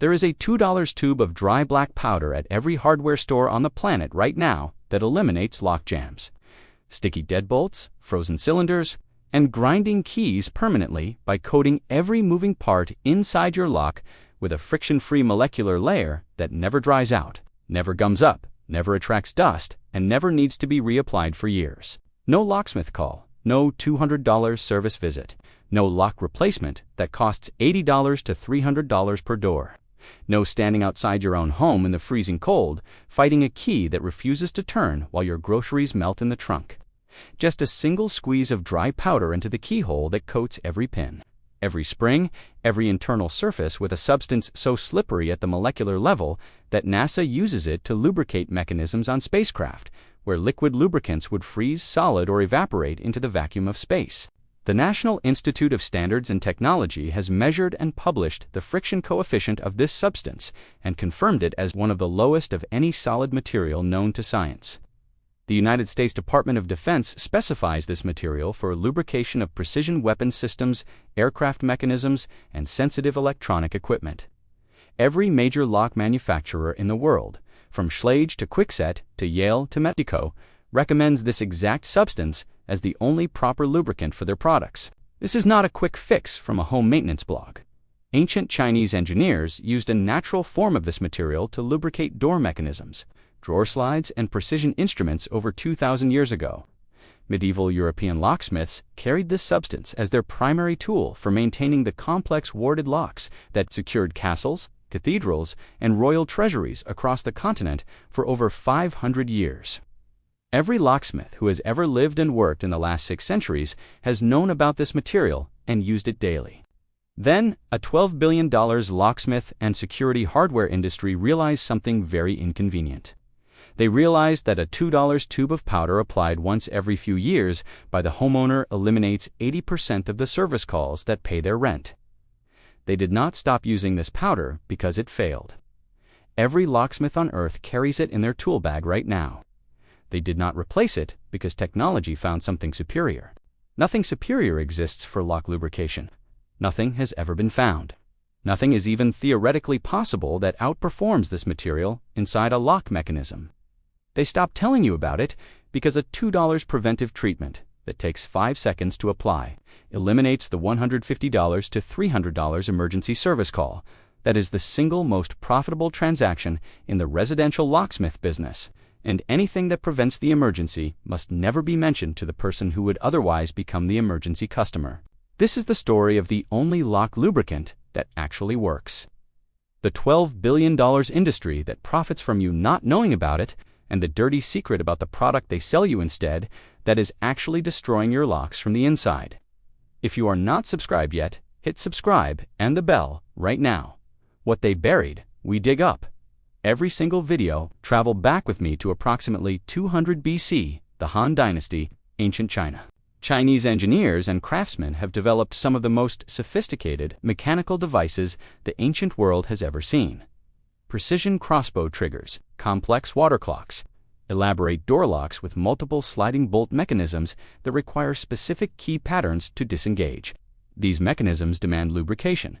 There is a $2 tube of dry black powder at every hardware store on the planet right now that eliminates lock jams, sticky deadbolts, frozen cylinders, and grinding keys permanently by coating every moving part inside your lock with a friction-free molecular layer that never dries out, never gums up, never attracts dust, and never needs to be reapplied for years. No locksmith call, no $200 service visit, no lock replacement that costs $80 to $300 per door. No standing outside your own home in the freezing cold, fighting a key that refuses to turn while your groceries melt in the trunk. Just a single squeeze of dry powder into the keyhole that coats every pin, every spring, every internal surface with a substance so slippery at the molecular level that NASA uses it to lubricate mechanisms on spacecraft, where liquid lubricants would freeze solid or evaporate into the vacuum of space. The National Institute of Standards and Technology has measured and published the friction coefficient of this substance and confirmed it as one of the lowest of any solid material known to science. The United States Department of Defense specifies this material for lubrication of precision weapon systems, aircraft mechanisms, and sensitive electronic equipment. Every major lock manufacturer in the world, from Schlage to Kwikset to Yale to Mexico, recommends this exact substance as the only proper lubricant for their products. This is not a quick fix from a home maintenance blog. Ancient Chinese engineers used a natural form of this material to lubricate door mechanisms, drawer slides, and precision instruments over 2,000 years ago. Medieval European locksmiths carried this substance as their primary tool for maintaining the complex warded locks that secured castles, cathedrals, and royal treasuries across the continent for over 500 years. Every locksmith who has ever lived and worked in the last 6 centuries has known about this material and used it daily. Then, a $12 billion locksmith and security hardware industry realized something very inconvenient. They realized that a $2 tube of powder applied once every few years by the homeowner eliminates 80% of the service calls that pay their rent. They did not stop using this powder because it failed. Every locksmith on Earth carries it in their tool bag right now. They did not replace it because technology found something superior. Nothing superior exists for lock lubrication. Nothing has ever been found. Nothing is even theoretically possible that outperforms this material inside a lock mechanism. They stopped telling you about it because a $2 preventive treatment that takes 5 seconds to apply eliminates the $150 to $300 emergency service call that is the single most profitable transaction in the residential locksmith business, and anything that prevents the emergency must never be mentioned to the person who would otherwise become the emergency customer. This is the story of the only lock lubricant that actually works. The $12 billion industry that profits from you not knowing about it, and the dirty secret about the product they sell you instead that is actually destroying your locks from the inside. If you are not subscribed yet, hit subscribe and the bell right now. What they buried, we dig up. Every single video, travel back with me to approximately 200 BC, the Han Dynasty, ancient China. Chinese engineers and craftsmen have developed some of the most sophisticated mechanical devices the ancient world has ever seen. Precision crossbow triggers, complex water clocks, elaborate door locks with multiple sliding bolt mechanisms that require specific key patterns to disengage. These mechanisms demand lubrication.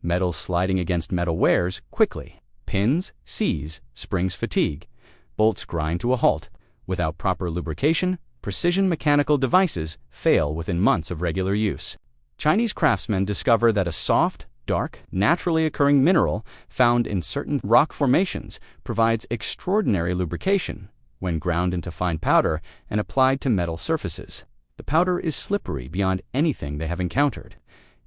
Metal sliding against metal wears quickly. Pins seize, springs fatigue, bolts grind to a halt. Without proper lubrication, precision mechanical devices fail within months of regular use. Chinese craftsmen discover that a soft, dark, naturally occurring mineral found in certain rock formations provides extraordinary lubrication when ground into fine powder and applied to metal surfaces. The powder is slippery beyond anything they have encountered.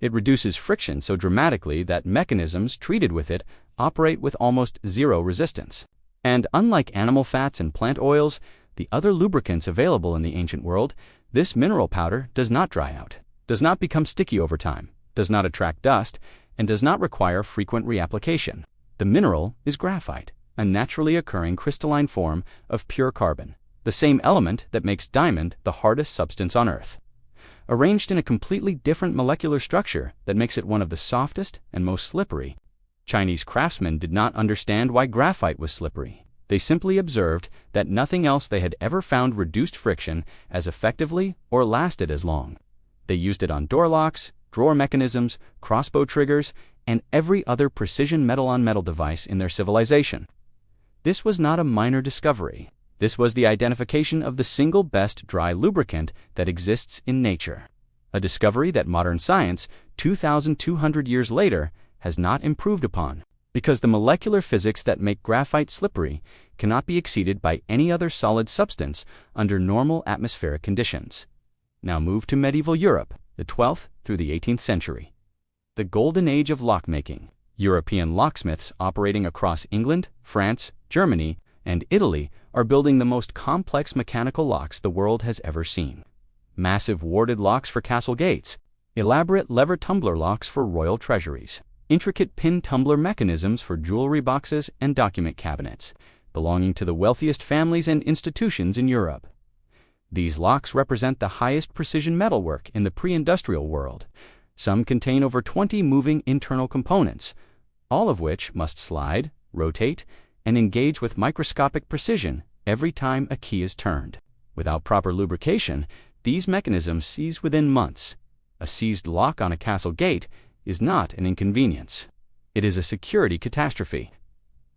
It reduces friction so dramatically that mechanisms treated with it operate with almost zero resistance. And unlike animal fats and plant oils, the other lubricants available in the ancient world, this mineral powder does not dry out, does not become sticky over time, does not attract dust, and does not require frequent reapplication. The mineral is graphite, a naturally occurring crystalline form of pure carbon, the same element that makes diamond the hardest substance on Earth. Arranged in a completely different molecular structure that makes it one of the softest and most slippery. Chinese craftsmen did not understand why graphite was slippery. They simply observed that nothing else they had ever found reduced friction as effectively or lasted as long. They used it on door locks, drawer mechanisms, crossbow triggers, and every other precision metal-on-metal device in their civilization. This was not a minor discovery. This was the identification of the single best dry lubricant that exists in nature. A discovery that modern science, 2,200 years later, has not improved upon, because the molecular physics that make graphite slippery cannot be exceeded by any other solid substance under normal atmospheric conditions. Now move to medieval Europe, the 12th through the 18th century. The golden age of lockmaking. European locksmiths operating across England, France, Germany, and Italy are building the most complex mechanical locks the world has ever seen. Massive warded locks for castle gates, elaborate lever tumbler locks for royal treasuries, intricate pin tumbler mechanisms for jewelry boxes and document cabinets, belonging to the wealthiest families and institutions in Europe. These locks represent the highest precision metalwork in the pre-industrial world. Some contain over 20 moving internal components, all of which must slide, rotate, and engage with microscopic precision every time a key is turned. Without proper lubrication, these mechanisms seize within months. A seized lock on a castle gate is not an inconvenience. It is a security catastrophe.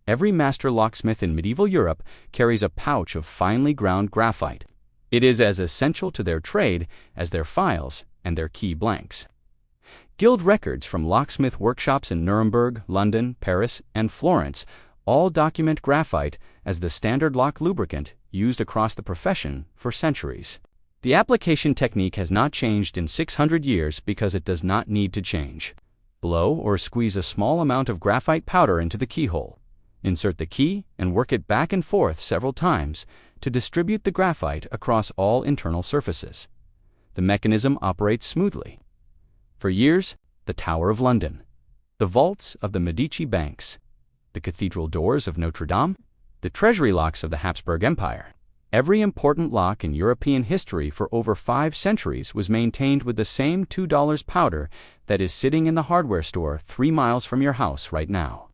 Every master locksmith in medieval Europe carries a pouch of finely ground graphite. It is as essential to their trade as their files and their key blanks. Guild records from locksmith workshops in Nuremberg, London, Paris, and Florence all document graphite as the standard lock lubricant used across the profession for centuries. The application technique has not changed in 600 years because it does not need to change. Blow or squeeze a small amount of graphite powder into the keyhole. Insert the key and work it back and forth several times to distribute the graphite across all internal surfaces. The mechanism operates smoothly. For years, the Tower of London, the vaults of the Medici banks, the cathedral doors of Notre Dame, the treasury locks of the Habsburg Empire. Every important lock in European history for over 5 centuries was maintained with the same $2 powder that is sitting in the hardware store 3 miles from your house right now.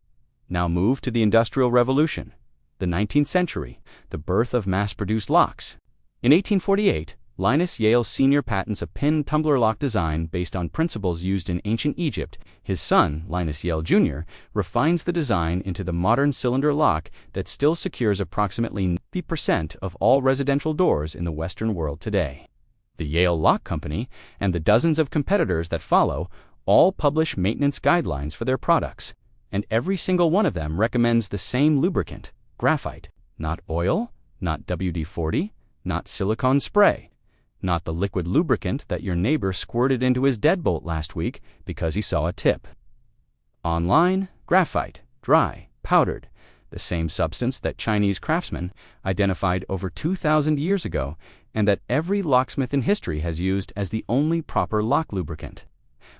Now move to the Industrial Revolution, the 19th century, the birth of mass-produced locks. In 1848, Linus Yale Sr. patents a pin tumbler lock design based on principles used in ancient Egypt. His son, Linus Yale Jr., refines the design into the modern cylinder lock that still secures approximately 90% of all residential doors in the Western world today. The Yale Lock Company and the dozens of competitors that follow all publish maintenance guidelines for their products, and every single one of them recommends the same lubricant, graphite, not oil, not WD-40, not silicone spray. Not the liquid lubricant that your neighbor squirted into his deadbolt last week because he saw a tip. Online, graphite, dry, powdered, the same substance that Chinese craftsmen identified over 2,000 years ago and that every locksmith in history has used as the only proper lock lubricant.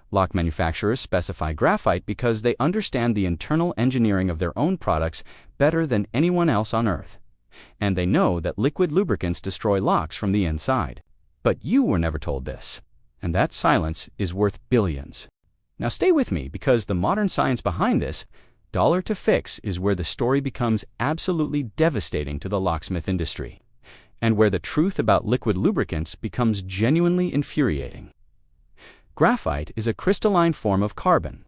Lock manufacturers specify graphite because they understand the internal engineering of their own products better than anyone else on Earth. And they know that liquid lubricants destroy locks from the inside. But you were never told this, and that silence is worth billions. Now stay with me, because the modern science behind this, dollar to fix, is where the story becomes absolutely devastating to the locksmith industry, and where the truth about liquid lubricants becomes genuinely infuriating. Graphite is a crystalline form of carbon.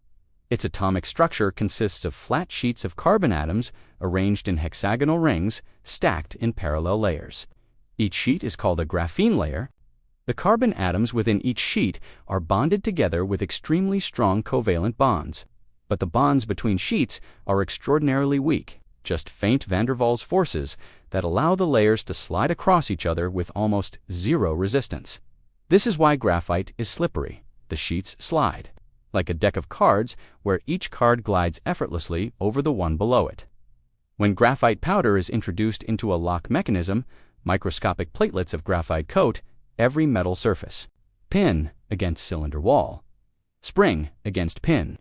Its atomic structure consists of flat sheets of carbon atoms arranged in hexagonal rings stacked in parallel layers. Each sheet is called a graphene layer. The carbon atoms within each sheet are bonded together with extremely strong covalent bonds. But the bonds between sheets are extraordinarily weak, just faint van der Waals forces that allow the layers to slide across each other with almost zero resistance. This is why graphite is slippery. The sheets slide, like a deck of cards where each card glides effortlessly over the one below it. When graphite powder is introduced into a lock mechanism, microscopic platelets of graphite coat every metal surface. Pin against cylinder wall. Spring against pin.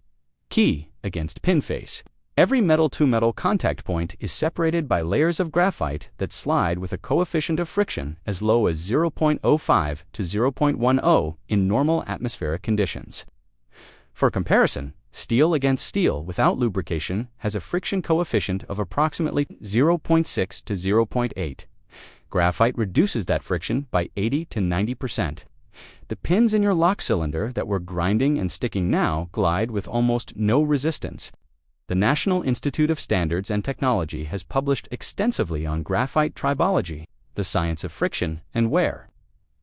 Key against pin face. Every metal-to-metal contact point is separated by layers of graphite that slide with a coefficient of friction as low as 0.05 to 0.10 in normal atmospheric conditions. For comparison, steel against steel without lubrication has a friction coefficient of approximately 0.6 to 0.8. Graphite reduces that friction by 80 to 90%. The pins in your lock cylinder that were grinding and sticking now glide with almost no resistance. The National Institute of Standards and Technology has published extensively on graphite tribology, the science of friction and wear.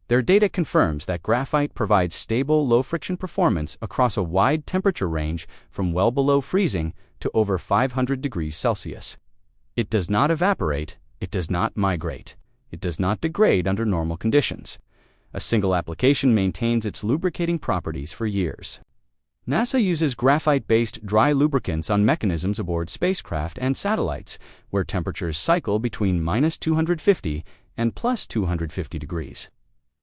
Their data confirms that graphite provides stable, low-friction performance across a wide temperature range from well below freezing to over 500 degrees Celsius. It does not evaporate, it does not migrate, it does not degrade under normal conditions. A single application maintains its lubricating properties for years. NASA uses graphite-based dry lubricants on mechanisms aboard spacecraft and satellites, where temperatures cycle between -250 and +250 degrees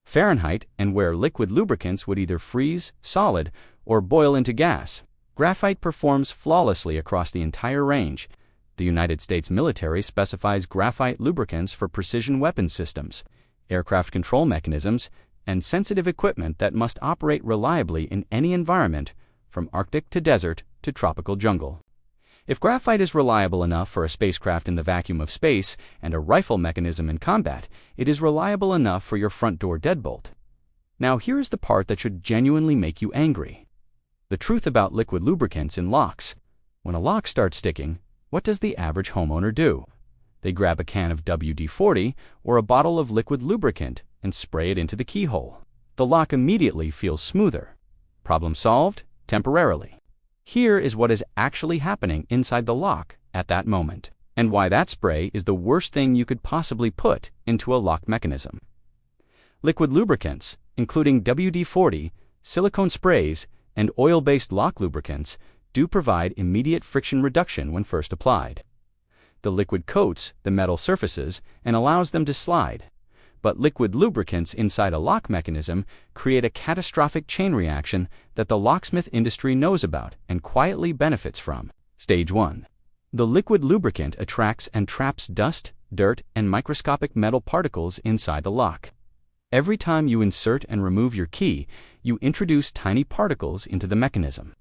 Fahrenheit, and where liquid lubricants would either freeze, solid, or boil into gas. Graphite performs flawlessly across the entire range. The United States military specifies graphite lubricants for precision weapons systems, aircraft control mechanisms, and sensitive equipment that must operate reliably in any environment, from Arctic to desert to tropical jungle. If graphite is reliable enough for a spacecraft in the vacuum of space and a rifle mechanism in combat, it is reliable enough for your front door deadbolt. Now here's the part that should genuinely make you angry. The truth about liquid lubricants in locks. When a lock starts sticking, what does the average homeowner do? They grab a can of WD-40 or a bottle of liquid lubricant and spray it into the keyhole. The lock immediately feels smoother. Problem solved? Temporarily. Here is what is actually happening inside the lock at that moment, and why that spray is the worst thing you could possibly put into a lock mechanism. Liquid lubricants, including WD-40, silicone sprays, and oil-based lock lubricants, do provide immediate friction reduction when first applied. The liquid coats the metal surfaces and allows them to slide. But liquid lubricants inside a lock mechanism create a catastrophic chain reaction that the locksmith industry knows about and quietly benefits from. Stage 1. The liquid lubricant attracts and traps dust, dirt, and microscopic metal particles inside the lock. Every time you insert and remove your key, you introduce tiny particles into the mechanism.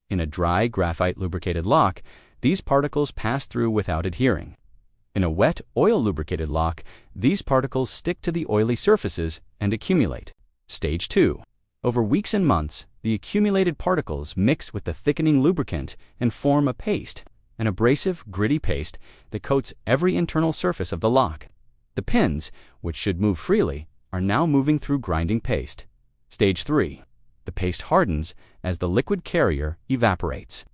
In a dry, graphite-lubricated lock, these particles pass through without adhering. In a wet, oil-lubricated lock, these particles stick to the oily surfaces and accumulate. Stage 2. Over weeks and months, the accumulated particles mix with the thickening lubricant and form a paste, an abrasive, gritty paste that coats every internal surface of the lock. The pins, which should move freely, are now moving through grinding paste. Stage 3. The paste hardens as the liquid carrier evaporates.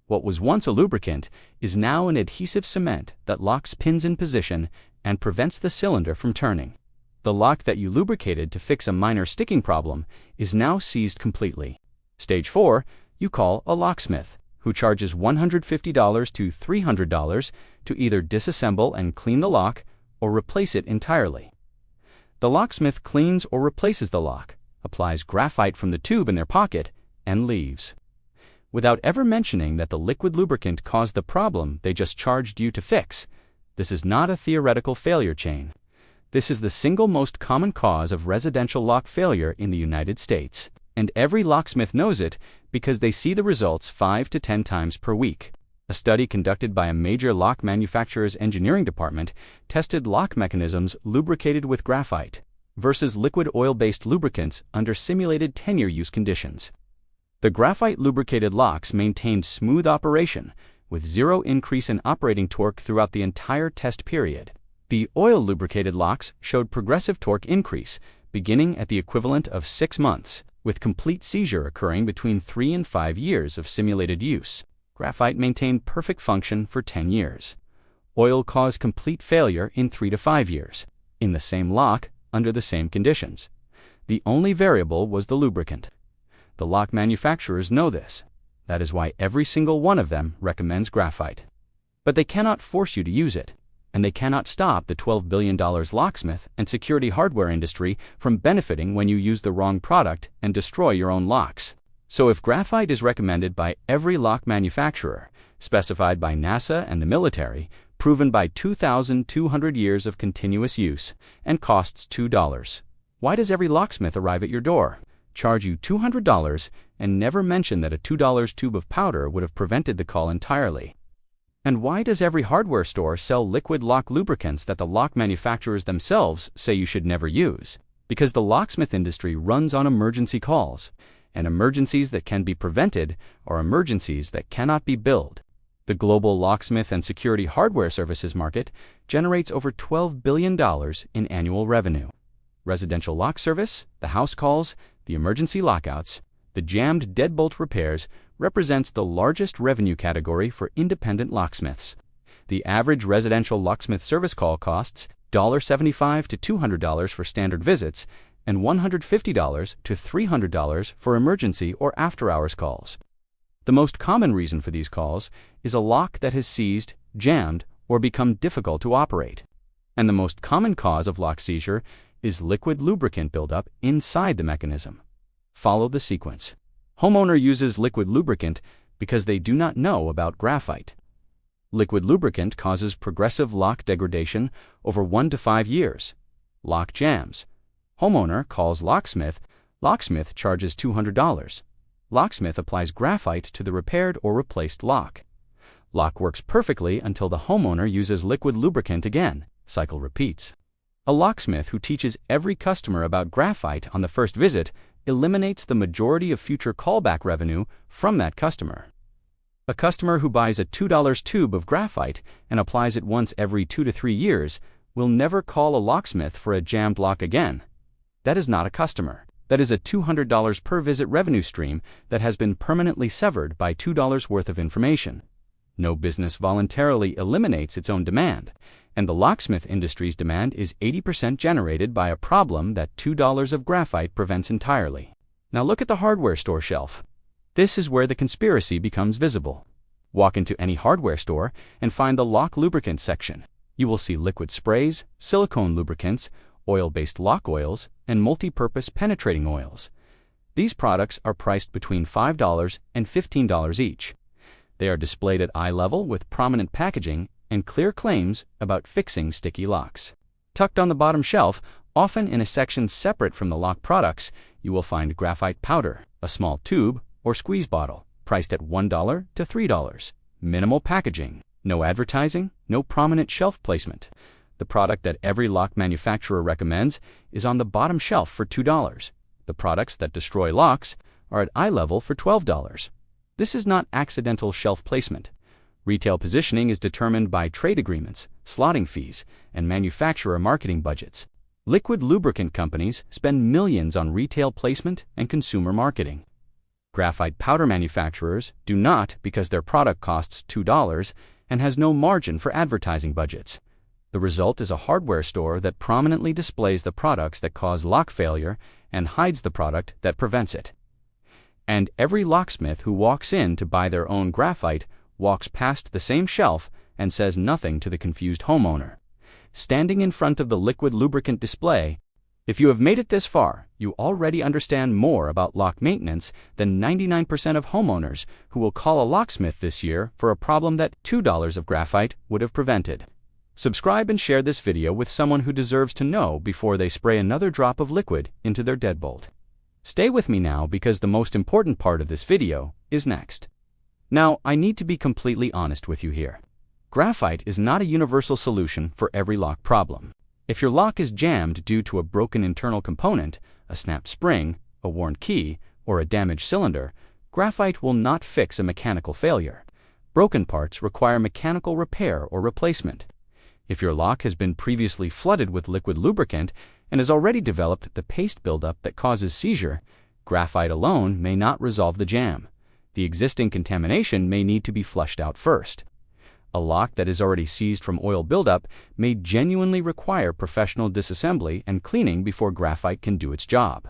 What was once a lubricant is now an adhesive cement that locks pins in position and prevents the cylinder from turning. The lock that you lubricated to fix a minor sticking problem is now seized completely. Stage 4, you call a locksmith, who charges $150 to $300 to either disassemble and clean the lock or replace it entirely. The locksmith cleans or replaces the lock, applies graphite from the tube in their pocket, and leaves, without ever mentioning that the liquid lubricant caused the problem they just charged you to fix. This is not a theoretical failure chain. This is the single most common cause of residential lock failure in the United States, and every locksmith knows it because they see the results 5 to 10 times per week. A study conducted by a major lock manufacturer's engineering department tested lock mechanisms lubricated with graphite versus liquid oil-based lubricants under simulated 10-year use conditions. The graphite-lubricated locks maintained smooth operation, with zero increase in operating torque throughout the entire test period. The oil-lubricated locks showed progressive torque increase, beginning at the equivalent of 6 months, with complete seizure occurring between 3 and 5 years of simulated use. Graphite maintained perfect function for 10 years. Oil caused complete failure in 3 to 5 years, in the same lock, under the same conditions. The only variable was the lubricant. The lock manufacturers know this. That is why every single one of them recommends graphite. But they cannot force you to use it, and they cannot stop the $12 billion locksmith and security hardware industry from benefiting when you use the wrong product and destroy your own locks. So if graphite is recommended by every lock manufacturer, specified by NASA and the military, proven by 2,200 years of continuous use, and costs $2, why does every locksmith arrive at your door, charge you $200, and never mention that a $2 tube of powder would have prevented the call entirely? And why does every hardware store sell liquid lock lubricants that the lock manufacturers themselves say you should never use? Because the locksmith industry runs on emergency calls, and emergencies that can be prevented are emergencies that cannot be billed. The global locksmith and security hardware services market generates over $12 billion in annual revenue. Residential lock service, the house calls, the emergency lockouts, the jammed deadbolt repairs represents the largest revenue category for independent locksmiths. The average residential locksmith service call costs $75 to $200 for standard visits and $150 to $300 for emergency or after-hours calls. The most common reason for these calls is a lock that has seized, jammed, or become difficult to operate. And the most common cause of lock seizure is liquid lubricant buildup inside the mechanism. Follow the sequence. Homeowner uses liquid lubricant because they do not know about graphite. Liquid lubricant causes progressive lock degradation over 1 to 5 years. Lock jams. Homeowner calls locksmith. Locksmith charges $200. Locksmith applies graphite to the repaired or replaced lock. Lock works perfectly until the homeowner uses liquid lubricant again. Cycle repeats. A locksmith who teaches every customer about graphite on the first visit eliminates the majority of future callback revenue from that customer. A customer who buys a $2 tube of graphite and applies it once every 2 to 3 years will never call a locksmith for a jammed lock again. That is not a customer. That is a $200 per visit revenue stream that has been permanently severed by $2 worth of information. No business voluntarily eliminates its own demand, and the locksmith industry's demand is 80% generated by a problem that $2 of graphite prevents entirely. Now look at the hardware store shelf. This is where the conspiracy becomes visible. Walk into any hardware store and find the lock lubricant section. You will see liquid sprays, silicone lubricants, oil-based lock oils, and multi-purpose penetrating oils. These products are priced between $5 and $15 each. They are displayed at eye level with prominent packaging and clear claims about fixing sticky locks. Tucked on the bottom shelf, often in a section separate from the lock products, you will find graphite powder, a small tube or squeeze bottle, priced at $1 to $3. Minimal packaging, no advertising, no prominent shelf placement. The product that every lock manufacturer recommends is on the bottom shelf for $2. The products that destroy locks are at eye level for $12. This is not accidental shelf placement. Retail positioning is determined by trade agreements, slotting fees, and manufacturer marketing budgets. Liquid lubricant companies spend millions on retail placement and consumer marketing. Graphite powder manufacturers do not because their product costs $2 and has no margin for advertising budgets. The result is a hardware store that prominently displays the products that cause lock failure and hides the product that prevents it. And every locksmith who walks in to buy their own graphite walks past the same shelf and says nothing to the confused homeowner. Standing in front of the liquid lubricant display, if you have made it this far, you already understand more about lock maintenance than 99% of homeowners who will call a locksmith this year for a problem that $2 of graphite would have prevented. Subscribe and share this video with someone who deserves to know before they spray another drop of liquid into their deadbolt. Stay with me now because the most important part of this video is next. Now, I need to be completely honest with you here. Graphite is not a universal solution for every lock problem. If your lock is jammed due to a broken internal component, a snapped spring, a worn key, or a damaged cylinder, graphite will not fix a mechanical failure. Broken parts require mechanical repair or replacement. If your lock has been previously flooded with liquid lubricant and has already developed the paste buildup that causes seizure, graphite alone may not resolve the jam. The existing contamination may need to be flushed out first. A lock that is already seized from oil buildup may genuinely require professional disassembly and cleaning before graphite can do its job.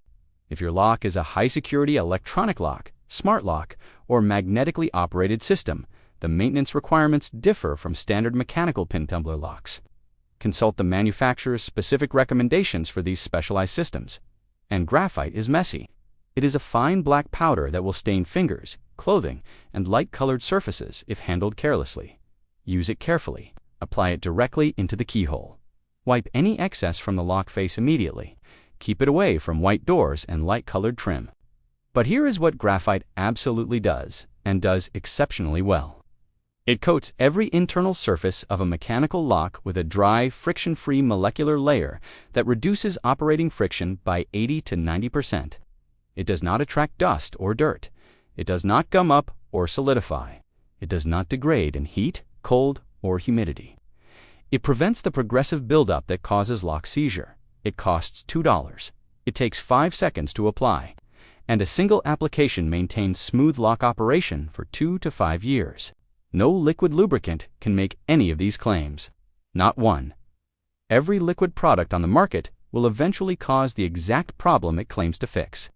If your lock is a high-security electronic lock, smart lock, or magnetically operated system, the maintenance requirements differ from standard mechanical pin tumbler locks. Consult the manufacturer's specific recommendations for these specialized systems. And graphite is messy. It is a fine black powder that will stain fingers, clothing, and light-colored surfaces if handled carelessly. Use it carefully. Apply it directly into the keyhole. Wipe any excess from the lock face immediately. Keep it away from white doors and light-colored trim. But here is what graphite absolutely does, and does exceptionally well. It coats every internal surface of a mechanical lock with a dry, friction-free molecular layer that reduces operating friction by 80 to 90%. It does not attract dust or dirt. It does not gum up or solidify. It does not degrade in heat, cold, or humidity. It prevents the progressive buildup that causes lock seizure. It costs $2. It takes 5 seconds to apply. And a single application maintains smooth lock operation for 2 to 5 years. No liquid lubricant can make any of these claims. Not one. Every liquid product on the market will eventually cause the exact problem it claims to fix.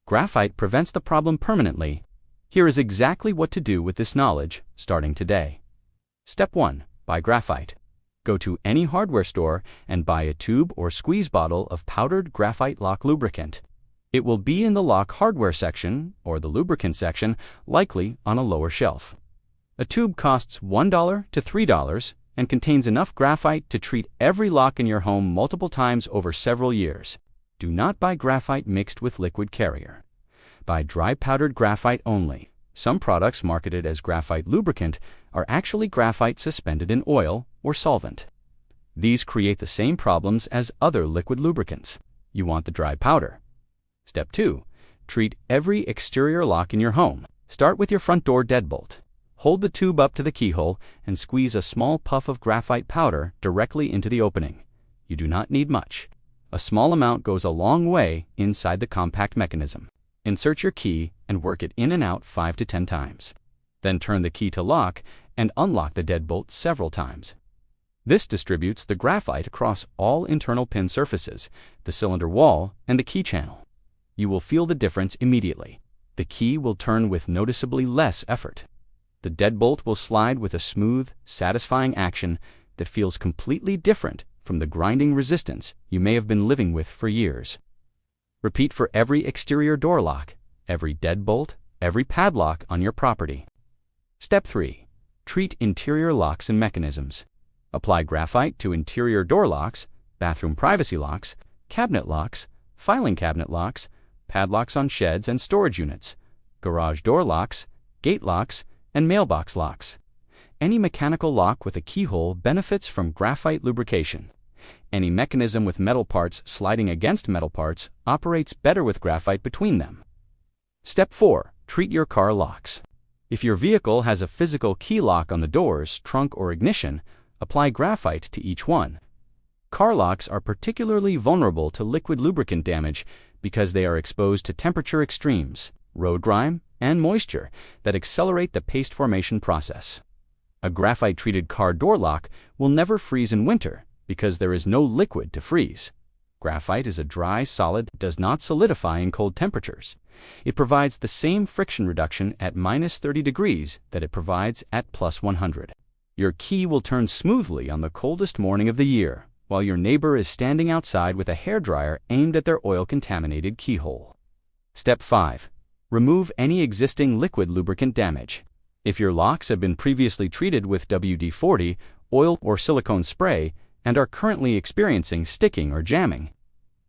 Graphite prevents the problem permanently. Here is exactly what to do with this knowledge starting today. Step 1. Buy graphite. Go to any hardware store and buy a tube or squeeze bottle of powdered graphite lock lubricant. It will be in the lock hardware section or the lubricant section, likely on a lower shelf. A tube costs $1 to $3 and contains enough graphite to treat every lock in your home multiple times over several years. Do not buy graphite mixed with liquid carrier. Buy dry powdered graphite only. Some products marketed as graphite lubricant are actually graphite suspended in oil or solvent. These create the same problems as other liquid lubricants. You want the dry powder. Step 2. Treat every exterior lock in your home. Start with your front door deadbolt. Hold the tube up to the keyhole and squeeze a small puff of graphite powder directly into the opening. You do not need much. A small amount goes a long way inside the compact mechanism. Insert your key and work it in and out 5 to 10 times. Then turn the key to lock and unlock the deadbolt several times. This distributes the graphite across all internal pin surfaces, the cylinder wall, and the key channel. You will feel the difference immediately. The key will turn with noticeably less effort. The deadbolt will slide with a smooth, satisfying action that feels completely different from the grinding resistance you may have been living with for years. Repeat for every exterior door lock, every deadbolt, every padlock on your property. Step 3. Treat interior locks and mechanisms. Apply graphite to interior door locks, bathroom privacy locks, cabinet locks, filing cabinet locks, padlocks on sheds and storage units, garage door locks, gate locks, and mailbox locks. Any mechanical lock with a keyhole benefits from graphite lubrication. Any mechanism with metal parts sliding against metal parts operates better with graphite between them. Step 4. Treat your car locks. If your vehicle has a physical key lock on the doors, trunk, or ignition, apply graphite to each one. Car locks are particularly vulnerable to liquid lubricant damage because they are exposed to temperature extremes, road grime, and moisture that accelerate the paste formation process. A graphite-treated car door lock will never freeze in winter because there is no liquid to freeze. Graphite is a dry solid that does not solidify in cold temperatures. It provides the same friction reduction at -30 degrees that it provides at +100. Your key will turn smoothly on the coldest morning of the year, while your neighbor is standing outside with a hairdryer aimed at their oil-contaminated keyhole. Step 5. Remove any existing liquid lubricant damage. If your locks have been previously treated with WD-40, oil, or silicone spray, and are currently experiencing sticking or jamming,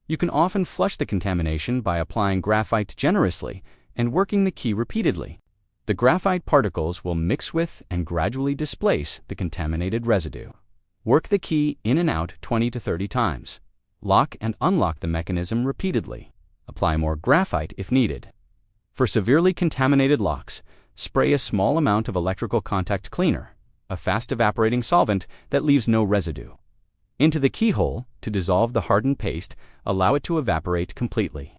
you can often flush the contamination by applying graphite generously and working the key repeatedly. The graphite particles will mix with and gradually displace the contaminated residue. Work the key in and out 20 to 30 times. Lock and unlock the mechanism repeatedly. Apply more graphite if needed. For severely contaminated locks, spray a small amount of electrical contact cleaner, a fast evaporating solvent that leaves no residue, into the keyhole to dissolve the hardened paste. Allow it to evaporate completely.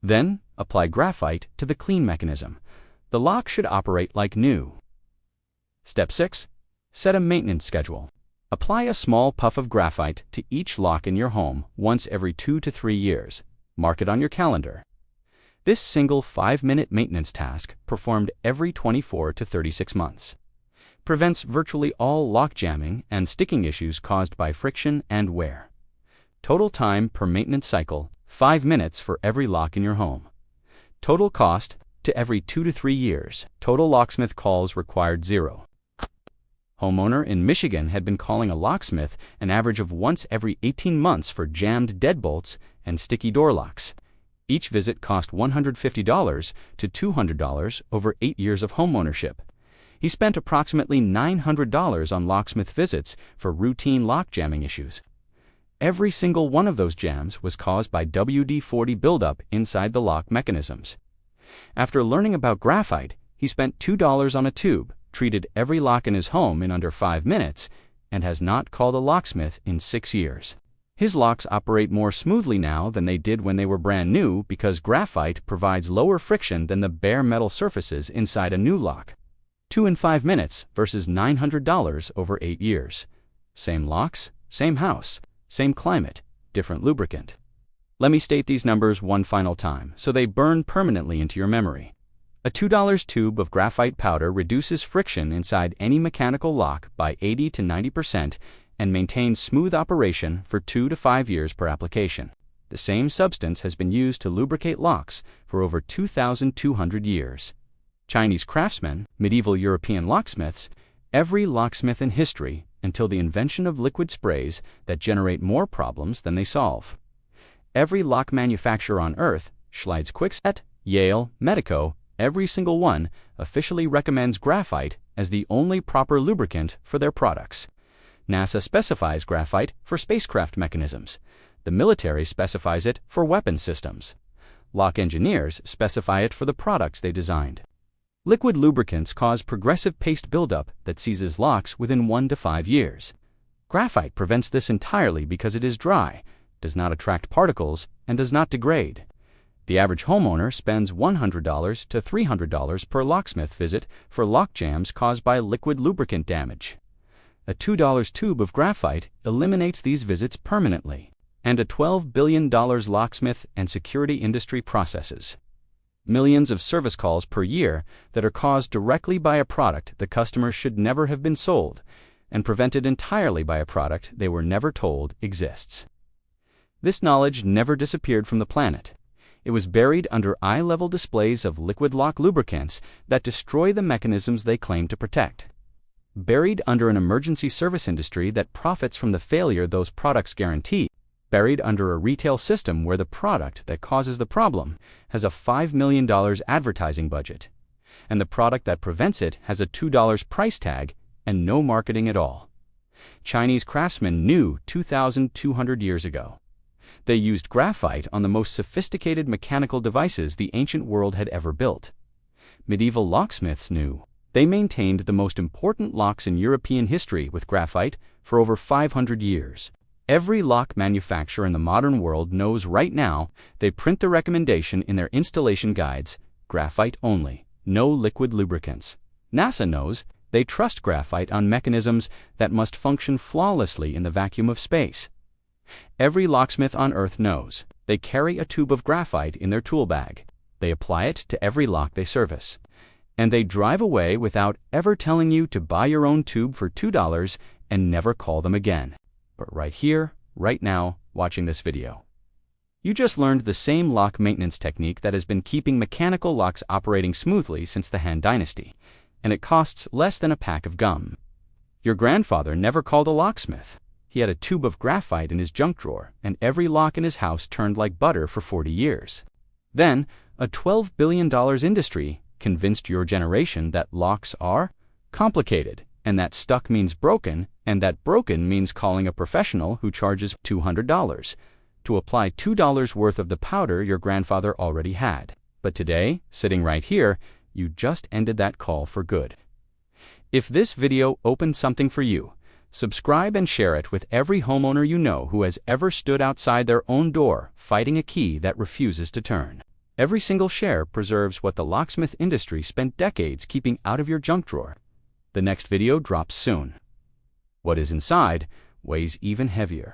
Then, apply graphite to the clean mechanism. The lock should operate like new. Step 6. Set a maintenance schedule. Apply a small puff of graphite to each lock in your home once every 2 to 3 years. Mark it on your calendar. This single 5-minute maintenance task, performed every 24 to 36 months, prevents virtually all lock jamming and sticking issues caused by friction and wear. Total time per maintenance cycle, 5 minutes for every lock in your home. Total cost, to every 2 to 3 years. Total locksmith calls required 0. Homeowner in Michigan had been calling a locksmith an average of once every 18 months for jammed deadbolts and sticky door locks. Each visit cost $150 to $200 over 8 years of homeownership. He spent approximately $900 on locksmith visits for routine lock jamming issues. Every single one of those jams was caused by WD-40 buildup inside the lock mechanisms. After learning about graphite, he spent $2 on a tube, treated every lock in his home in under 5 minutes, and has not called a locksmith in 6 years. His locks operate more smoothly now than they did when they were brand new because graphite provides lower friction than the bare metal surfaces inside a new lock. 2 in 5 minutes versus $900 over 8 years. Same locks, same house, same climate, different lubricant. Let me state these numbers one final time so they burn permanently into your memory. A $2 tube of graphite powder reduces friction inside any mechanical lock by 80 to 90% and maintains smooth operation for 2 to 5 years per application. The same substance has been used to lubricate locks for over 2,200 years. Chinese craftsmen, medieval European locksmiths, every locksmith in history until the invention of liquid sprays that generate more problems than they solve. Every lock manufacturer on Earth, Schleids Kwikset, Yale, Medico, every single one officially recommends graphite as the only proper lubricant for their products. NASA specifies graphite for spacecraft mechanisms. The military specifies it for weapon systems. Lock engineers specify it for the products they designed. Liquid lubricants cause progressive paste buildup that seizes locks within 1 to 5 years. Graphite prevents this entirely because it is dry, does not attract particles, and does not degrade. The average homeowner spends $100 to $300 per locksmith visit for lock jams caused by liquid lubricant damage. A $2 tube of graphite eliminates these visits permanently, and a $12 billion locksmith and security industry processes. Millions of service calls per year that are caused directly by a product the customer should never have been sold, and prevented entirely by a product they were never told exists. This knowledge never disappeared from the planet. It was buried under eye-level displays of liquid lock lubricants that destroy the mechanisms they claim to protect. Buried under an emergency service industry that profits from the failure those products guarantee. Buried under a retail system where the product that causes the problem has a $5 million advertising budget, and the product that prevents it has a $2 price tag and no marketing at all. Chinese craftsmen knew 2,200 years ago. They used graphite on the most sophisticated mechanical devices the ancient world had ever built. Medieval locksmiths knew. They maintained the most important locks in European history with graphite for over 500 years. Every lock manufacturer in the modern world knows right now they print the recommendation in their installation guides, graphite only, no liquid lubricants. NASA knows they trust graphite on mechanisms that must function flawlessly in the vacuum of space. Every locksmith on Earth knows they carry a tube of graphite in their tool bag. They apply it to every lock they service. And they drive away without ever telling you to buy your own tube for $2 and never call them again. But right here, right now, watching this video. You just learned the same lock maintenance technique that has been keeping mechanical locks operating smoothly since the Han Dynasty, and it costs less than a pack of gum. Your grandfather never called a locksmith. He had a tube of graphite in his junk drawer, and every lock in his house turned like butter for 40 years. Then, a $12 billion industry convinced your generation that locks are complicated, and that stuck means broken, and that broken means calling a professional who charges $200 to apply $2 worth of the powder your grandfather already had. But today, sitting right here, you just ended that call for good. If this video opened something for you, subscribe and share it with every homeowner you know who has ever stood outside their own door fighting a key that refuses to turn. Every single share preserves what the locksmith industry spent decades keeping out of your junk drawer. The next video drops soon. What is inside weighs even heavier.